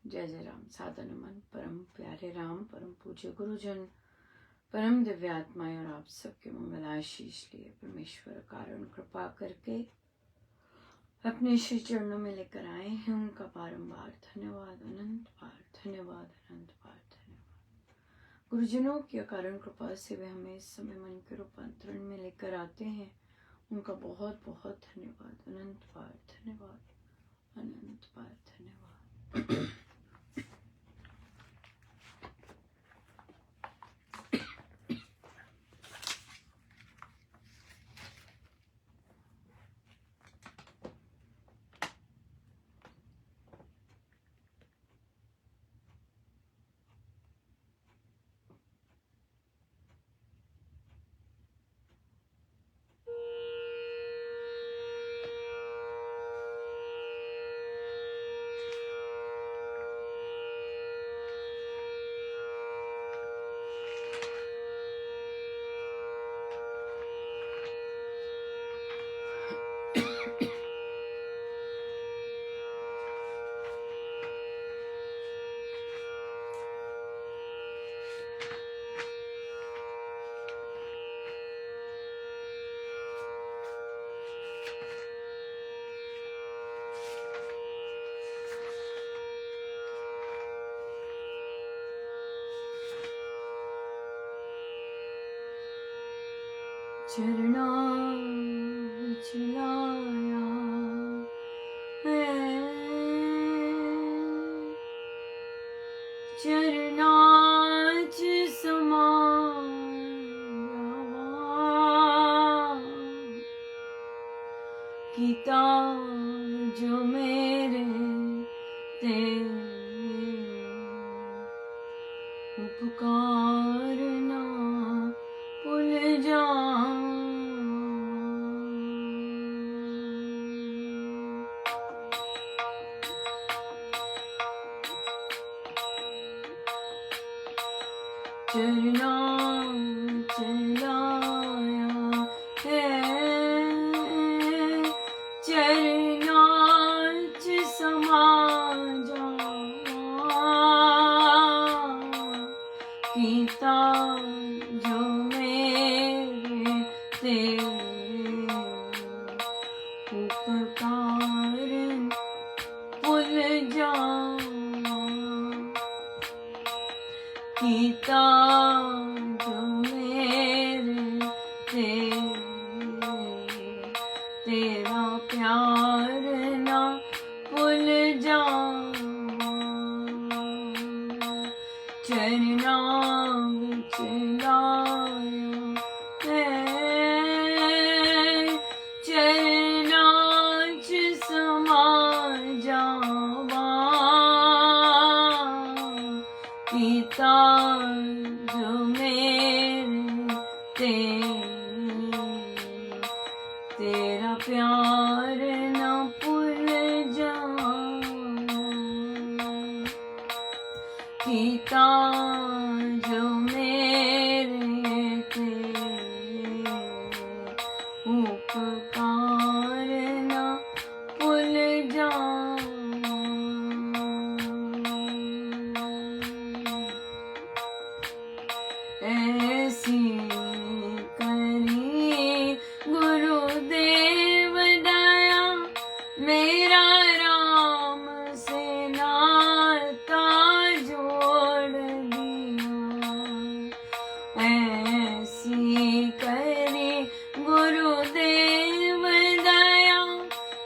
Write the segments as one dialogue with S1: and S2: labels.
S1: जय जय राम। साधन मन परम प्यारे राम, परम पूज्य गुरुजन, परम दिव्यात्माएं और आप सबके मंगल आशीष लिए परमेश्वर कारण कृपा करके अपने श्री चरणों में लेकर आए हैं। उनका बारंबार धन्यवाद, अनंत बार धन्यवाद, अनंत बार धन्यवाद। गुरुजनों की अकारण कृपा से वे हमें इस समय मन के रूपांतरण में लेकर आते हैं। उनका बहुत बहुत धन्यवाद, अनंत बार धन्यवाद, अनंत बार धन्यवाद। चरना चलाया है, चरना च समाया कीता जो मेरे ते उपकार ना भूल जा। चरना चलाया है, चरना च समा जावा कीता जो मेरे ते उपकार भूल जा। कीता जो मेरे ते तेरा प्यार ना भूल जा। चरना विच लाया है, चरना च समा जावा कीता जो मेरे ते तेरा प्यार ना भूल जा। कीता जो मेरे ते उपकार ना भूल जा। ऐसी करी गुरुदेव दया, मेरा राम से नाता जोड़ दिया। ऐसी करी गुरुदेव दया,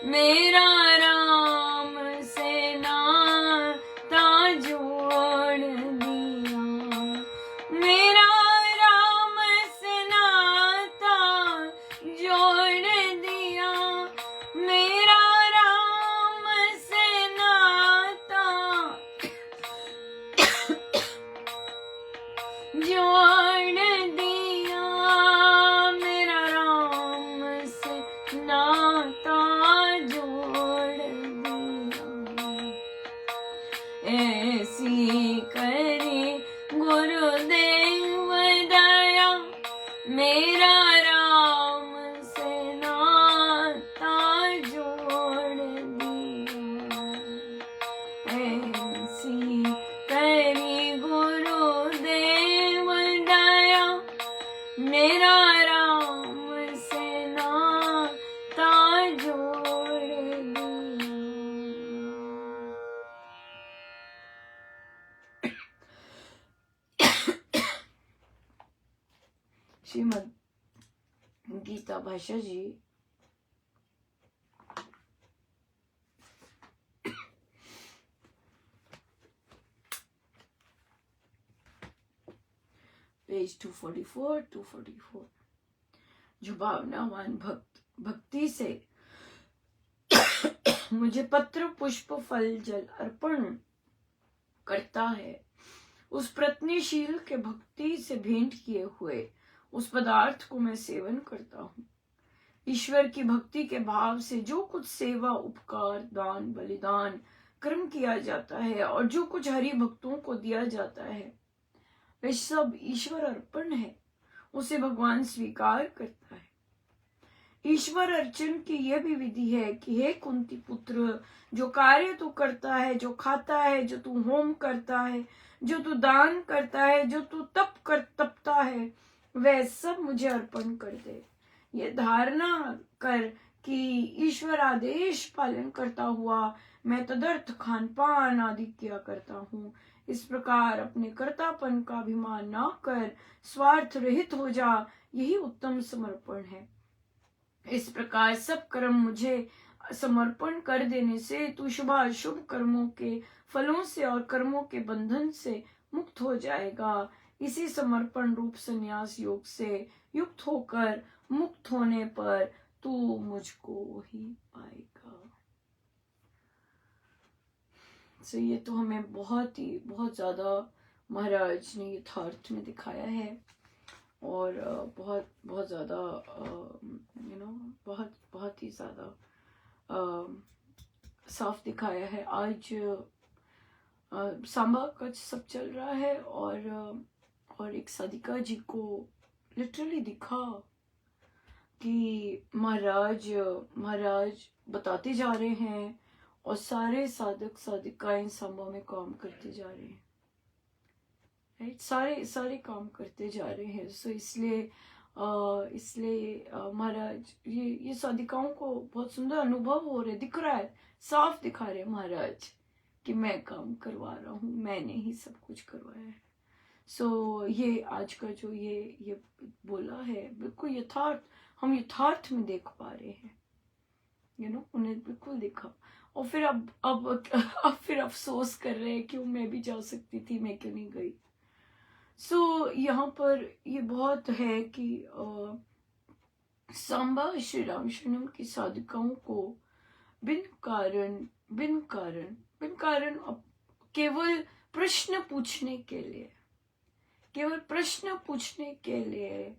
S1: मेरा राम से नाता जोड़ दिया। मेरा राम से नाता जोड़ दिया, मेरा राम से नाता जोड़ दिया। मेरा राम से नाता जोड़ दिया। ऐसी करी गुरुदेव दया, मेरा राम से नाता जोड़ दिया। ऐसी दासी करी गुरुदेव दया, मेरा राम से नाता जोड़ दिया। श्रीमद् गीता भाषा जी पेज 244। जो भावनावान भक्त भक्ति से मुझे पत्र पुष्प फल जल अर्पण करता है, उस प्रत्नशील के भक्ति से भेंट किए हुए उस पदार्थ को मैं सेवन करता हूँ। ईश्वर की भक्ति के भाव से जो कुछ सेवा, उपकार, दान, बलिदान, कर्म किया जाता है और जो कुछ हरि भक्तों को दिया जाता है, वे सब ईश्वर अर्पण है, उसे भगवान स्वीकार करता है। ईश्वर अर्चन की यह भी विधि है कि हे कुंती पुत्र, जो कार्य तू करता है, जो खाता है, जो तू होम करता है, जो तू दान करता है, जो तू तपता है, वह सब मुझे अर्पण कर दे। ये धारणा कर कि ईश्वर आदेश पालन करता हुआ मैं तदर्थ खान पान आदि किया करता हूँ। इस प्रकार अपने कर्तापन का अभिमान न कर स्वार्थ रहित हो जा, यही उत्तम समर्पण है। इस प्रकार सब कर्म मुझे समर्पण कर देने से तू शुभाशुभ कर्मों के फलों से और कर्मों के बंधन से मुक्त हो जाएगा। इसी समर्पण रूप संन्यास योग से युक्त होकर मुक्त होने पर तू मुझको ही पाएगा। तो ये तो हमें बहुत ज्यादा महाराज ने यथार्थ में दिखाया है और बहुत ज्यादा बहुत ही ज्यादा साफ दिखाया है। आज सांबा कच्छ सब चल रहा है और एक साधिका जी को लिटरली दिखा कि महाराज बताते जा रहे हैं और सारे साधक साधिकाएं सांबा में काम करते जा रहे हैं, राइट? सारे काम करते जा रहे हैं। सो इसलिए महाराज ये साधिकाओं को बहुत सुंदर अनुभव हो रहे, दिख रहा है, साफ दिखा रहे महाराज कि मैं काम करवा रहा हूँ, मैंने ही सब कुछ करवाया है। सो ये आज का जो ये बोला है बिल्कुल यथार्थ, हम यथार्थ में देख पा रहे हैं, उन्हें बिल्कुल देखा। और फिर अब फिर अफसोस कर रहे हैं क्यों मैं भी जा सकती थी, मैं क्यों नहीं गई। सो यहाँ पर ये बहुत है कि सांबा श्री राम शरणम की साधिकाओं को बिन कारण केवल प्रश्न पूछने के लिए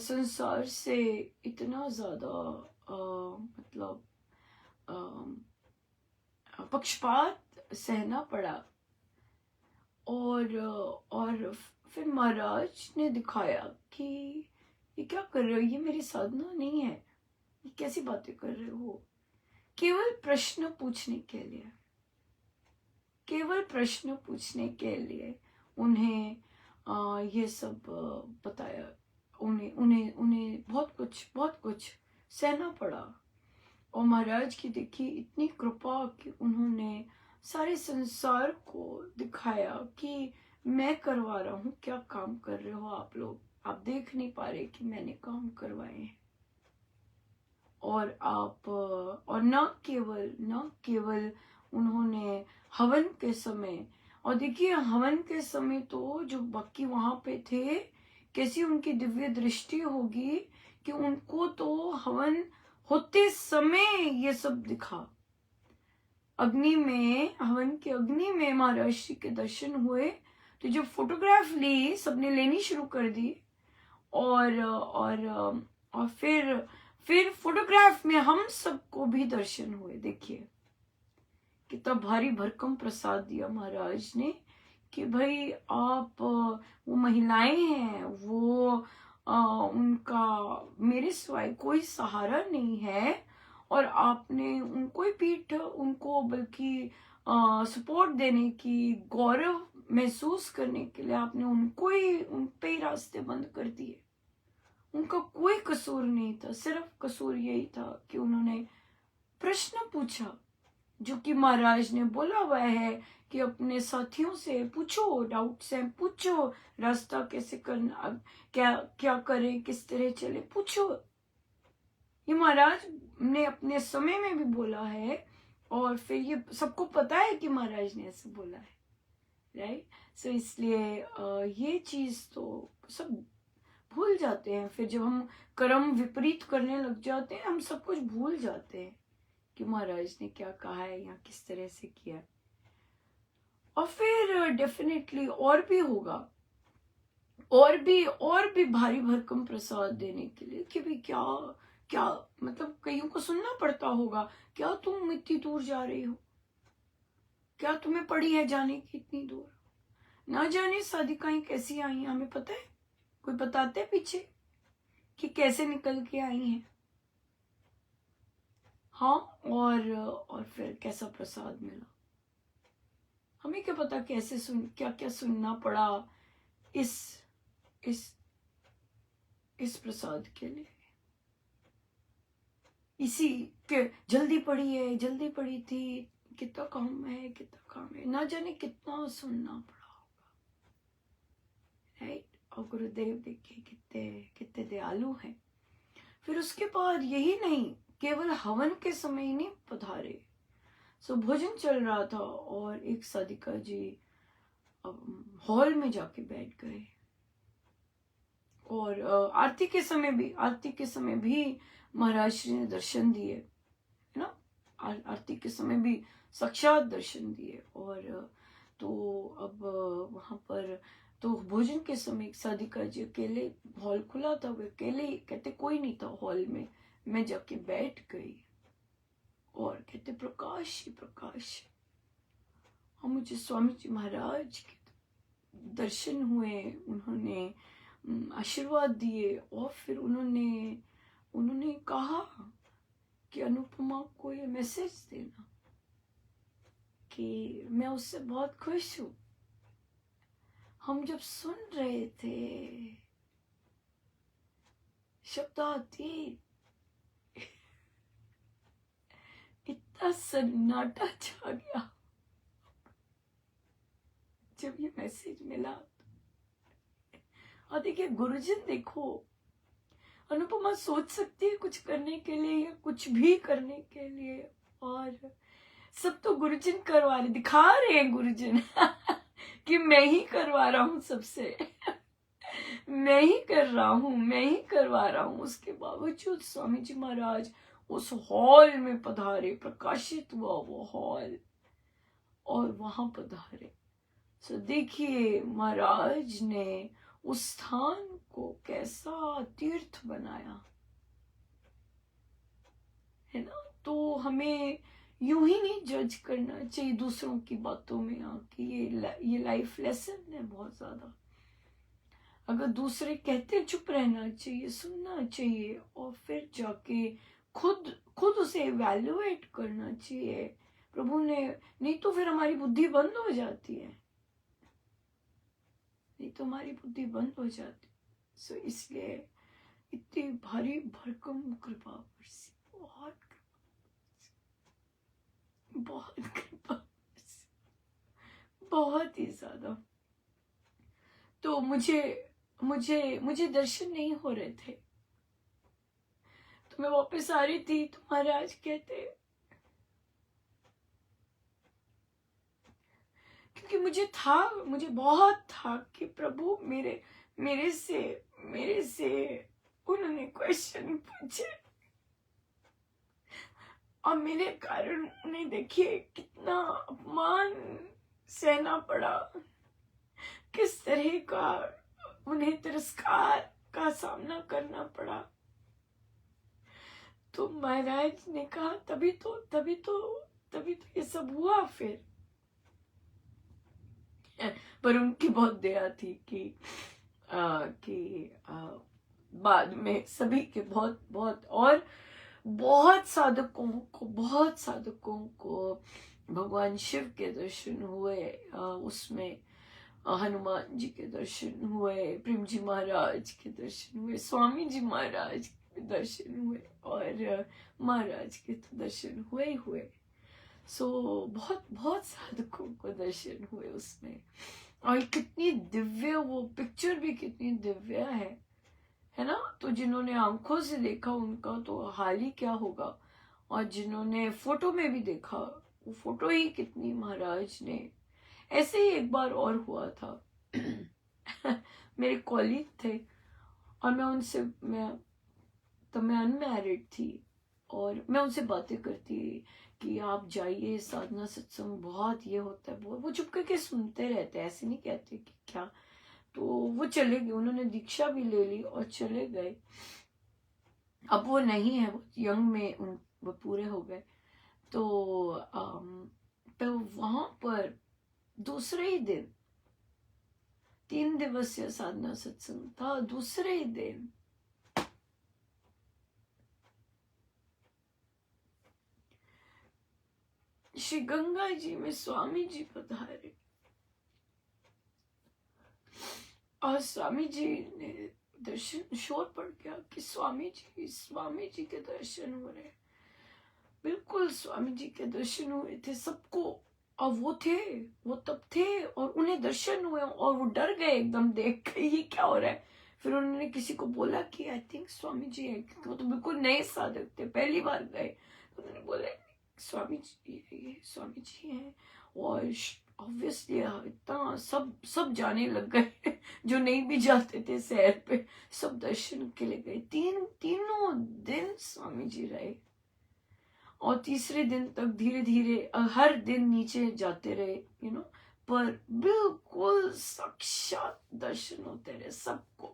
S1: संसार से इतना ज्यादा मतलब पक्षपात सहना पड़ा। और फिर महाराज ने दिखाया कि ये क्या कर रहे हो, ये मेरी साधना नहीं है, ये कैसी बातें कर रहे हो। केवल प्रश्न पूछने के लिए उन्हें ये सब बताया। उन्हें बहुत कुछ सहना पड़ा। और महाराज की देखी इतनी कृपा कि उन्होंने सारे संसार को दिखाया कि मैं करवा रहा हूँ, क्या काम कर रहे हो आप लोग, आप देख नहीं पा रहे कि मैंने काम करवाए हैं। और न केवल उन्होंने हवन के समय, और देखिए हवन के समय तो जो बाकी वहां पे थे, कैसी उनकी दिव्य दृष्टि होगी कि उनको तो हवन होते समय ये सब दिखा। हवन के अग्नि में महाराज के दर्शन हुए, तो जब फोटोग्राफ ली सबने लेनी शुरू कर दी। और फिर फोटोग्राफ में हम सबको भी दर्शन हुए। देखिए कितना भारी भरकम प्रसाद दिया महाराज ने कि भाई आप वो महिलाएं हैं, वो उनका मेरे सिवाय कोई सहारा नहीं है, और आपने उनको ही पीठ, उनको बल्कि सपोर्ट देने की, गौरव महसूस करने के लिए आपने उनको ही, उन पे ही रास्ते बंद कर दिए। उनका कोई कसूर नहीं था, सिर्फ कसूर यही था कि उन्होंने प्रश्न पूछा, जो कि महाराज ने बोला हुआ है कि अपने साथियों से पूछो, डाउट से पूछो, रास्ता कैसे करना, क्या क्या करें, किस तरह चले, पूछो। ये महाराज ने अपने समय में भी बोला है, और फिर ये सबको पता है कि महाराज ने ऐसे बोला है, राइट। सो इसलिए ये चीज तो सब भूल जाते हैं। फिर जब हम कर्म विपरीत करने लग जाते हैं, हम सब कुछ भूल जाते हैं कि महाराज ने क्या कहा है या किस तरह से किया। और फिर डेफिनेटली और भी होगा, और भी भारी भरकम प्रसाद देने के लिए कि भाई क्या क्या, मतलब कईयों को सुनना पड़ता होगा, क्या तुम इतनी दूर जा रही हो, क्या तुम्हें पड़ी है जाने की इतनी दूर, ना जाने साधिकाएं कैसी आई हैं, हमें पता है, कोई बताते पीछे कि कैसे निकल के आई हैं। हाँ, और फिर कैसा प्रसाद मिला, हमें क्या पता कैसे क्या क्या सुनना पड़ा इस प्रसाद के लिए। इसी के जल्दी पड़ी है, जल्दी पड़ी थी, कितना काम है, कितना काम है, ना जाने कितना सुनना पड़ा होगा, राइट। और गुरुदेव देखिए कितने कितने दयालु हैं। फिर उसके बाद यही नहीं, केवल हवन के समय ही नहीं पधारे। सो भोजन चल रहा था और एक साधिका जी हॉल में जाके बैठ गए, और आरती के समय भी महाराज श्री ने दर्शन दिए, है ना, आरती के समय भी साक्षात दर्शन दिए। और तो अब वहां पर तो भोजन के समय एक साधिका जी अकेले, हॉल खुला था, वो अकेले, कहते कोई नहीं था हॉल में, मैं जाके बैठ गई, और कहते प्रकाश ही प्रकाश। और मुझे स्वामी जी महाराज के दर्शन हुए, उन्होंने आशीर्वाद दिए, और फिर उन्होंने कहा कि अनुपमा को ये मैसेज देना कि मैं उससे बहुत खुश हूं। हम जब सुन रहे थे शब्दातीत, इतना सन्नाटा छा गया जब ये मैसेज मिला। और देखिए गुरुजन, देखो अनुपमा सोच सकती है कुछ करने के लिए या कुछ भी करने के लिए, और सब तो गुरुजन करवा रहे, दिखा रहे हैं गुरुजन कि मैं ही करवा रहा हूं सबसे मैं ही कर रहा हूं, मैं ही करवा रहा हूं। उसके बावजूद स्वामी जी महाराज उस हॉल में पधारे, प्रकाशित हुआ वो हॉल, और वहां पधारे। सो देखिए महाराज ने उस स्थान को कैसा तीर्थ बनाया, है ना। तो हमें यूं ही नहीं जज करना चाहिए दूसरों की बातों में आके। ये लाइफ लेसन है बहुत ज्यादा। अगर दूसरे कहते चुप रहना चाहिए, सुनना चाहिए, और फिर जाके खुद उसे इवैल्यूएट करना चाहिए। प्रभु ने, नहीं तो फिर हमारी बुद्धि बंद हो जाती है, नहीं तो हमारी बुद्धि बंद हो जाती। सो इसलिए इतनी भारी भरकम कृपा बरसी, बहुत कृपा बरसी, बहुत ही ज्यादा। तो मुझे दर्शन नहीं हो रहे थे, तो मैं वापस आ रही थी, तो महाराज कहते, क्योंकि मुझे बहुत था कि प्रभु मेरे से उन्होंने क्वेश्चन पूछे, और मेरे कारण उन्हें देखिए कितना अपमान सहना पड़ा, किस तरह का उन्हें तिरस्कार का सामना करना पड़ा। तो महाराज ने कहा तभी तो ये सब हुआ। फिर पर उनकी बहुत दया थी कि बाद में सभी के बहुत साधकों को भगवान शिव के दर्शन हुए, उसमें हनुमान जी के दर्शन हुए, प्रेम जी महाराज के दर्शन हुए, स्वामी जी महाराज के दर्शन हुए, और महाराज के तो दर्शन हुए ही हुए। सो बहुत बहुत साधकों को दर्शन हुए उसमें, और कितनी दिव्य वो पिक्चर भी कितनी दिव्य है ना। तो जिन्होंने आंखों से देखा उनका तो हाल ही क्या होगा, और जिन्होंने फोटो में भी देखा वो फोटो ही कितनी, महाराज ने। ऐसे ही एक बार और हुआ था मेरे कॉलीग थे, और मैं अनमैरिड थी, और मैं उनसे बातें करती कि आप जाइए साधना सत्संग, बहुत ये होता है, वो चुप करके सुनते रहते, ऐसे नहीं कहते कि क्या। तो वो चले गए, उन्होंने दीक्षा भी ले ली और चले गए। अब वो नहीं है, वो यंग में वो पूरे हो गए। तो वहां पर दूसरे ही दिन 3 दिवसीय साधना सत्संग था। दूसरे ही दिन श्री गंगा जी में स्वामी जी पधारे, और स्वामी जी ने दर्शन, शोर पड़ गया कि स्वामी जी के दर्शन हो रहे। बिल्कुल स्वामी जी के दर्शन हुए थे सबको, और वो तब थे और उन्हें दर्शन हुए, और वो डर गए एकदम देख के ये क्या हो रहा है। फिर उन्होंने किसी को बोला कि आई थिंक स्वामी जी है, क्योंकि वो तो बिल्कुल नए साधक थे, पहली बार गए। उन्होंने बोला स्वामी जी हैं, और ऑब्वियसली इतना सब जाने लग गए जो नहीं भी जाते थे शहर पे, सब दर्शन के लिए गए। तीनों दिन स्वामी जी रहे, और तीसरे दिन तक धीरे धीरे हर दिन नीचे जाते रहे, पर बिल्कुल साक्षात दर्शन होते रहे सबको।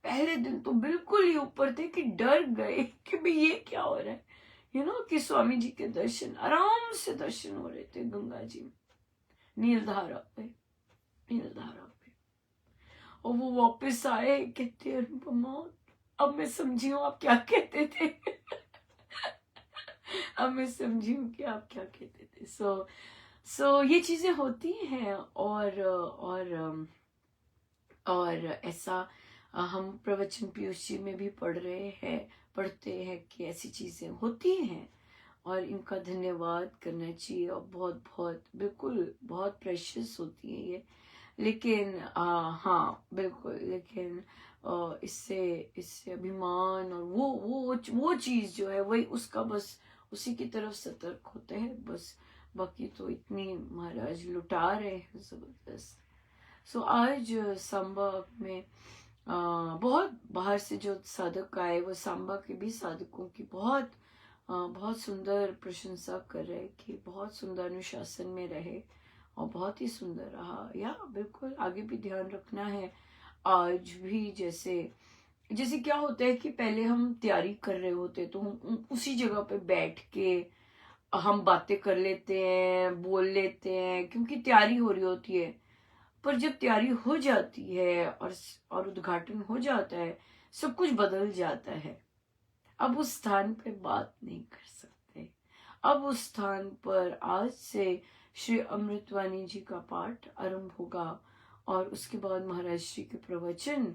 S1: पहले दिन तो बिल्कुल ही ऊपर थे कि डर गए कि भाई ये क्या हो रहा है, कि स्वामी जी के दर्शन, आराम से दर्शन हो रहे थे गंगा जी में, नीलधारा पे। और वो वापस आए, कहते अनुपमा अब मैं समझी हूँ आप क्या कहते थे अब मैं समझी हूँ कि आप क्या कहते थे। सो ये चीजें होती हैं, और ऐसा हम प्रवचन पीयूष जी में भी पढ़ते हैं कि ऐसी चीजें होती हैं, और इनका धन्यवाद करना चाहिए, और बहुत बहुत बिल्कुल बहुत प्रेशियस होती है ये। लेकिन हाँ बिल्कुल, लेकिन इससे अभिमान और वो चीज जो है वही, उसका बस उसी की तरफ सतर्क होते हैं बस। बाकी तो इतनी महाराज लुटा रहे हैं जबरदस्त। सो आज सांबा में बहुत बाहर से जो साधक आए, वो सांबा के भी साधकों की बहुत सुंदर प्रशंसा कर रहे कि बहुत सुंदर अनुशासन में रहे, और बहुत ही सुंदर रहा। या बिल्कुल आगे भी ध्यान रखना है। आज भी जैसे क्या होता है कि पहले हम तैयारी कर रहे होते तो हम उसी जगह पे बैठ के हम बातें कर लेते हैं, बोल लेते हैं, क्योंकि तैयारी हो रही होती है। पर जब तैयारी हो जाती है और उद्घाटन हो जाता है, सब कुछ बदल जाता है। अब उस स्थान पे बात नहीं कर सकते। अब उस स्थान पर आज से श्री अमृतवाणी जी का पाठ आरंभ होगा, और उसके बाद महाराज श्री के प्रवचन,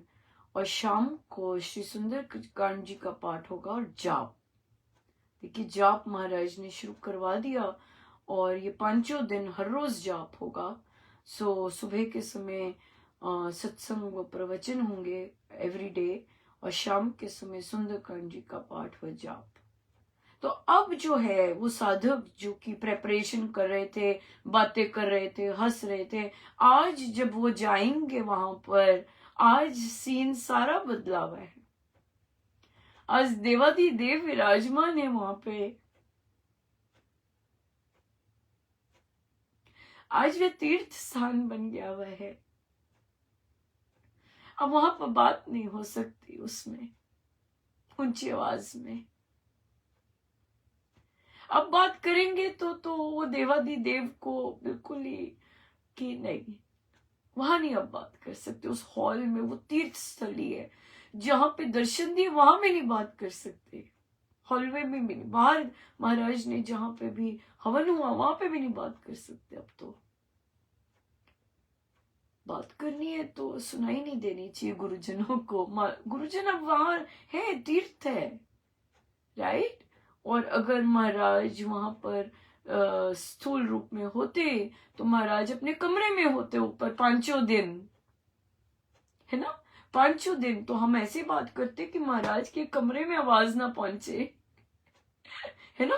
S1: और शाम को श्री सुंदर कांड जी का पाठ होगा, और जाप। देखिए जाप महाराज ने शुरू करवा दिया, और ये 5 दिन हर रोज जाप होगा। सो सुबह के समय सत्संग व प्रवचन होंगे एवरी डे, और शाम के समय सुंदरकांड जी का पाठ व जाप। तो अब जो है वो साधक जो कि प्रेपरेशन कर रहे थे, बातें कर रहे थे, हंस रहे थे, आज जब वो जाएंगे वहां पर, आज सीन सारा बदला हुआ है। आज देवाधिदेव विराजमान है वहां पे। आज वे तीर्थ स्थान बन गया हुआ है। अब वहां पर बात नहीं हो सकती उसमें ऊंची आवाज में। अब बात करेंगे तो वो देवाधिदेव को बिल्कुल ही कि नहीं, वहां नहीं अब बात कर सकते। उस हॉल में, वो तीर्थ स्थली है जहां पे दर्शन दिए, वहां में नहीं बात कर सकते। हॉलवे में भी नहीं, बाहर महाराज ने जहां पे भी हवन हुआ वहां पे भी नहीं बात कर सकते। अब तो बात करनी है तो सुनाई नहीं देनी चाहिए गुरुजनों को। गुरुजन अब वहां है, तीर्थ है, राइट। और अगर महाराज वहां पर स्थूल रूप में होते तो महाराज अपने कमरे में होते ऊपर 5 दिन, है ना, 5 दिन। तो हम ऐसे बात करते कि महाराज के कमरे में आवाज ना पहुंचे, है ना,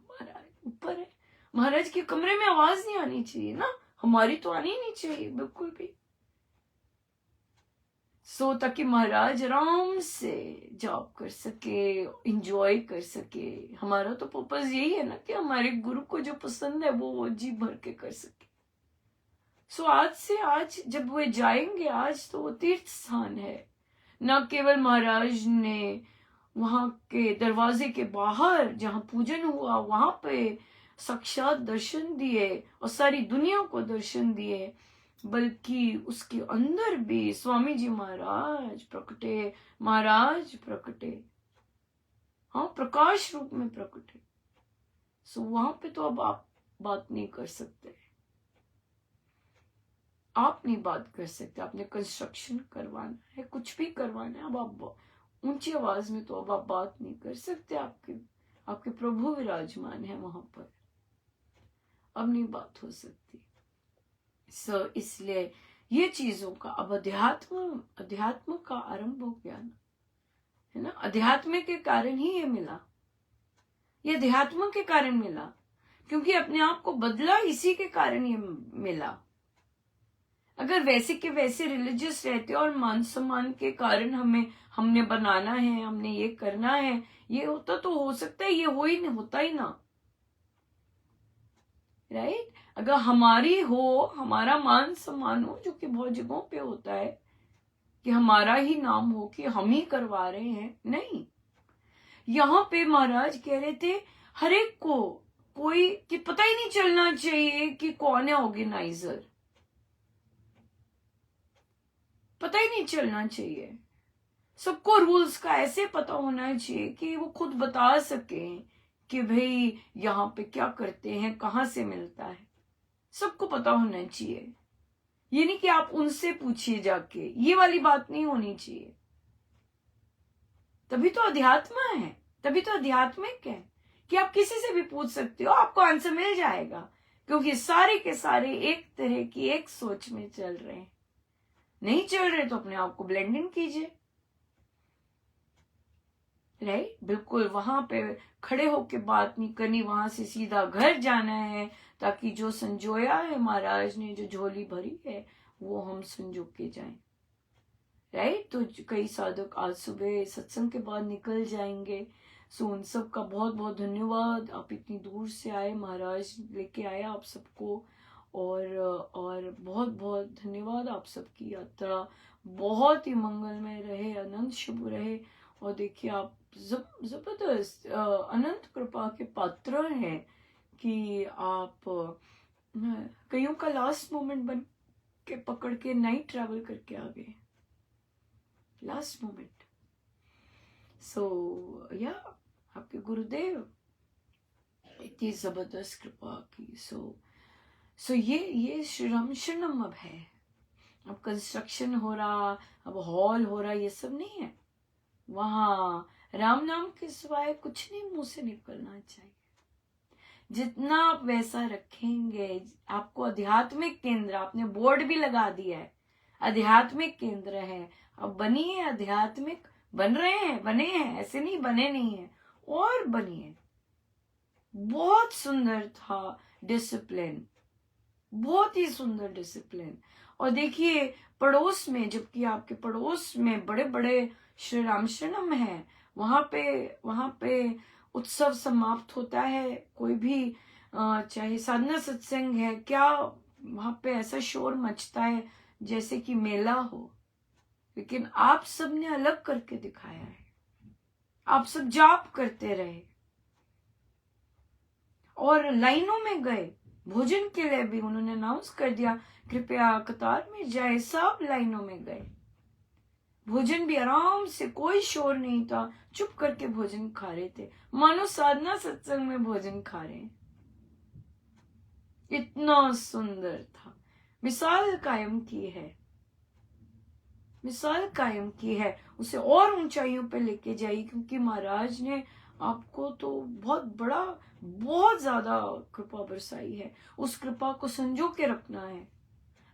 S1: महाराज ऊपर है, महाराज के कमरे में आवाज नहीं आनी चाहिए ना, हमारी तो आनी नहीं चाहिए बिल्कुल भी। ताकि महाराज आराम से जॉब कर सके, इंजॉय कर सके। हमारा तो पर्पस यही है ना कि हमारे गुरु को जो पसंद है वो जी भर के कर सके। आज से, आज जब वे जाएंगे, आज तो वो तीर्थ स्थान है। न केवल महाराज ने वहां के दरवाजे के बाहर जहां पूजन हुआ वहां पे साक्षात दर्शन दिए और सारी दुनिया को दर्शन दिए, बल्कि उसके अंदर भी स्वामी जी महाराज प्रकटे, महाराज प्रकटे, हाँ, प्रकाश रूप में प्रकटे। वहां पे तो अब आप बात नहीं कर सकते, आप नहीं बात कर सकते। आपने कंस्ट्रक्शन करवाना है, कुछ भी करवाना है, अब आप ऊंची आवाज में तो अब आप बात नहीं कर सकते। आपके प्रभु विराजमान है वहां पर, अब नहीं बात हो सकती। इसलिए ये चीजों का अब अध्यात्म का आरंभ हो गया ना, है ना। अध्यात्म के कारण ही ये मिला, ये अध्यात्म के कारण मिला, क्योंकि अपने आप को बदला, इसी के कारण ये मिला। अगर वैसे के वैसे रिलीजियस रहते और मान सम्मान के कारण हमने बनाना है, हमने ये करना है, ये होता तो हो सकता है ये होता ही ना, राइट। अगर हमारा मान सम्मान हो, जो कि बहुत जगहों पे होता है कि हमारा ही नाम हो कि हम ही करवा रहे हैं, नहीं। यहाँ पे महाराज कह रहे थे हर एक को कोई कि पता ही नहीं चलना चाहिए कि कौन है ऑर्गेनाइजर, पता ही नहीं चलना चाहिए। सबको रूल्स का ऐसे पता होना चाहिए कि वो खुद बता सके कि भाई यहाँ पे क्या करते हैं, कहाँ से मिलता है, सबको पता होना चाहिए। ये नहीं कि आप उनसे पूछिए जाके, ये वाली बात नहीं होनी चाहिए। तभी तो अध्यात्म है, तभी तो आध्यात्मिक है कि आप किसी से भी पूछ सकते हो, आपको आंसर मिल जाएगा, क्योंकि सारे के सारे एक तरह की एक सोच में चल रहे हैं। नहीं चल रहे तो अपने आप को ब्लेंडिंग कीजिए, राइट। बिल्कुल वहां पे खड़े होके बात नहीं करनी, वहां से सीधा घर जाना है, ताकि जो संजोया है महाराज ने, जो झोली भरी है, वो हम संजो के जाएं, राइट। तो कई साधक आज सुबह सत्संग के बाद निकल जाएंगे। उन सब का बहुत बहुत धन्यवाद, आप इतनी दूर से आए, महाराज लेके आए आप सबको, और बहुत बहुत धन्यवाद। आप सबकी यात्रा बहुत ही मंगलमय रहे, अनंत शुभ रहे। और देखिए आप जबरदस्त अनंत कृपा के पात्र हैं कि आप कईयों का लास्ट मोमेंट बन के पकड़ के नाइट ट्रैवल करके आ गए, लास्ट मोमेंट। या आपके गुरुदेव इतनी जबरदस्त कृपा की। ये श्री राम शरणम अब है, अब कंस्ट्रक्शन हो रहा, अब हॉल हो रहा, ये सब नहीं है। वहां राम नाम के सिवाय कुछ नहीं मुंह से निकलना चाहिए। जितना आप वैसा रखेंगे, आपको आध्यात्मिक केंद्र, आपने बोर्ड भी लगा दिया है आध्यात्मिक केंद्र है, अब बनिए आध्यात्मिक, बन रहे हैं, बने हैं, ऐसे नहीं बने नहीं है, और बनिए। बहुत सुंदर था डिसिप्लिन, बहुत ही सुंदर डिसिप्लिन। और देखिए पड़ोस में, जबकि आपके पड़ोस में बड़े बड़े श्री राम शरणम है, वहां पे उत्सव समाप्त होता है, कोई भी चाहे साधना सत्संग है क्या, वहां पे ऐसा शोर मचता है जैसे कि मेला हो। लेकिन आप सब ने अलग करके दिखाया है, आप सब जाप करते रहे और लाइनों में गए, भोजन के लिए भी उन्होंने अनाउंस कर दिया कृपया कतार में जाए, सब लाइनों में गए, भोजन भी आराम से, कोई शोर नहीं था, चुप करके भोजन खा रहे थे, मानो साधना सत्संग में भोजन खा रहे हैं। इतना सुंदर था। मिसाल कायम की है, मिसाल कायम की है, उसे और ऊंचाइयों पे लेके जाइए, क्योंकि महाराज ने आपको तो बहुत बड़ा, बहुत ज्यादा कृपा बरसाई है। उस कृपा को संजो के रखना है,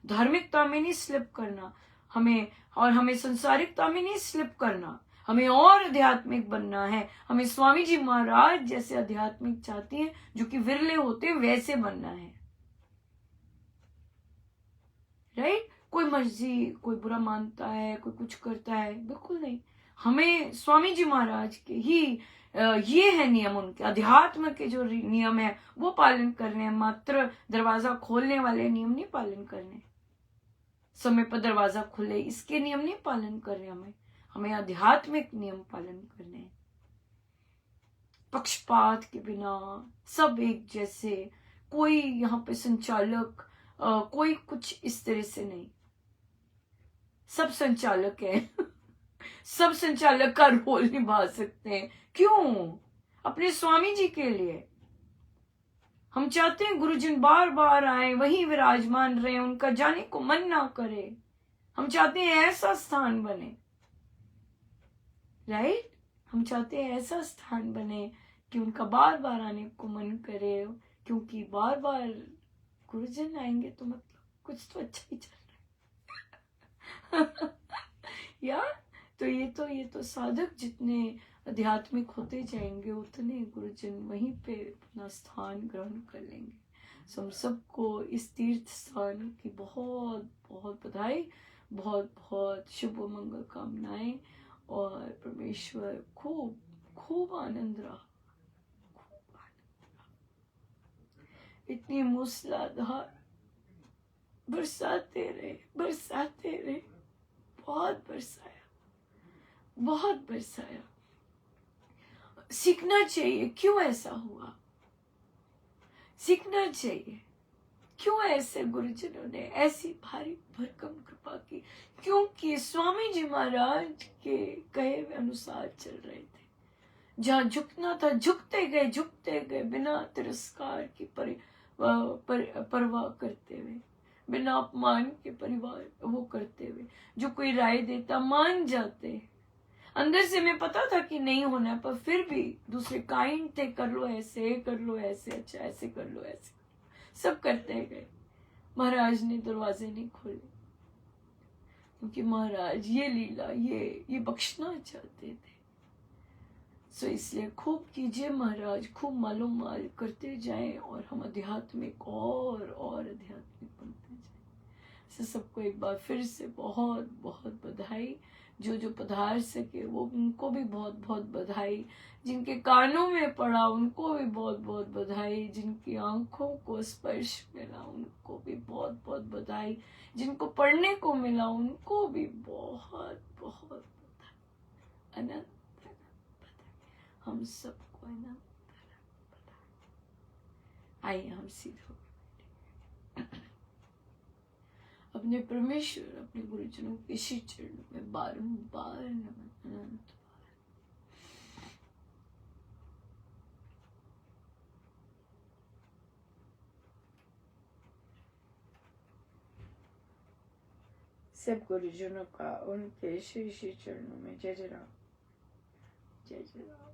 S1: धार्मिकता में नहीं स्लिप करना हमें, और हमें संसारिकता में नहीं स्लिप करना, हमें और आध्यात्मिक बनना है। हमें स्वामी जी महाराज जैसे आध्यात्मिक चाहती हैं, जो कि विरले होते, वैसे बनना है। राइट? कोई मर्जी, कोई बुरा मानता है, कोई कुछ करता है, बिल्कुल नहीं। हमें स्वामी जी महाराज के ही ये है नियम, उनके अध्यात्म के जो नियम है वो पालन करने हैं, मात्र दरवाजा खोलने वाले नियम नहीं पालन करने, समय पर दरवाजा खुले इसके नियम नहीं पालन करने, हमें आध्यात्मिक नियम पालन करने हैं। पक्षपात के बिना, सब एक जैसे, कोई यहाँ पे संचालक कोई कुछ इस तरह से नहीं, सब संचालक है सब संचालक का रोल निभा सकते हैं। क्यों? अपने स्वामी जी के लिए। हम चाहते हैं गुरुजन बार बार आए, वहीं विराजमान रहे, उनका जाने को मन ना करे। हम चाहते हैं ऐसा स्थान बने, राइट? हम चाहते हैं ऐसा स्थान बने कि उनका बार बार आने को मन करे, क्योंकि बार बार गुरुजन आएंगे तो मतलब कुछ तो अच्छा ही चल रहा है या ये तो साधक जितने आध्यात्मिक होते जाएंगे, उतने गुरुजन वहीं पे अपना स्थान ग्रहण कर लेंगे। सो हम सबको इस तीर्थ स्थान की बहुत बहुत बधाई, बहुत बहुत शुभ मंगल कामनाएं, और परमेश्वर खूब खूब आनंद रहा, खूब आनंद रहा। इतनी मूसलाधार बरसाते रहे, बहुत बरसाया, बहुत बरसाया। सीखना चाहिए क्यों ऐसा हुआ, सीखना चाहिए क्यों ऐसे गुरुजनों ने ऐसी भारी भरकम कृपा की, क्योंकि स्वामी जी महाराज के कहे हुए अनुसार चल रहे थे। जहां झुकना था झुकते गए, बिना तिरस्कार की परवाह करते हुए, बिना अपमान के परिवार वो करते हुए। जो कोई राय देता मान जाते। अंदर से मैं पता था कि नहीं होना, पर फिर भी दूसरे काइंड थे, कर लो ऐसे, अच्छा ऐसे कर लो, ऐसे सब करते गए। महाराज ने दरवाजे नहीं खोले, क्योंकि महाराज ये लीला, ये बख्शना चाहते थे। सो इसलिए खूब कीजिए महाराज, खूब मालूम माल करते जाएं, और हम आध्यात्मिक और आध्यात्मिक बनते जाएं। सो सबको एक बार फिर से बहुत बहुत बधाई। जो पधार सके वो, उनको भी बहुत बहुत बधाई। जिनके कानों में पड़ा उनको भी बहुत बहुत बधाई। जिनकी आंखों को स्पर्श मिला उनको भी बहुत बहुत बधाई। जिनको पढ़ने को मिला उनको भी बहुत बहुत बधाई। अनंत हम सबको अनंत बधाई। आइए हम सीधे अपने परमेश्वर, अपने गुरुजनों के श्री चरणों में बारंबार नमन, अनंत बार। सब गुरुजनों का उनके श्री श्री चरणों में जय जय राम, जय जय राम।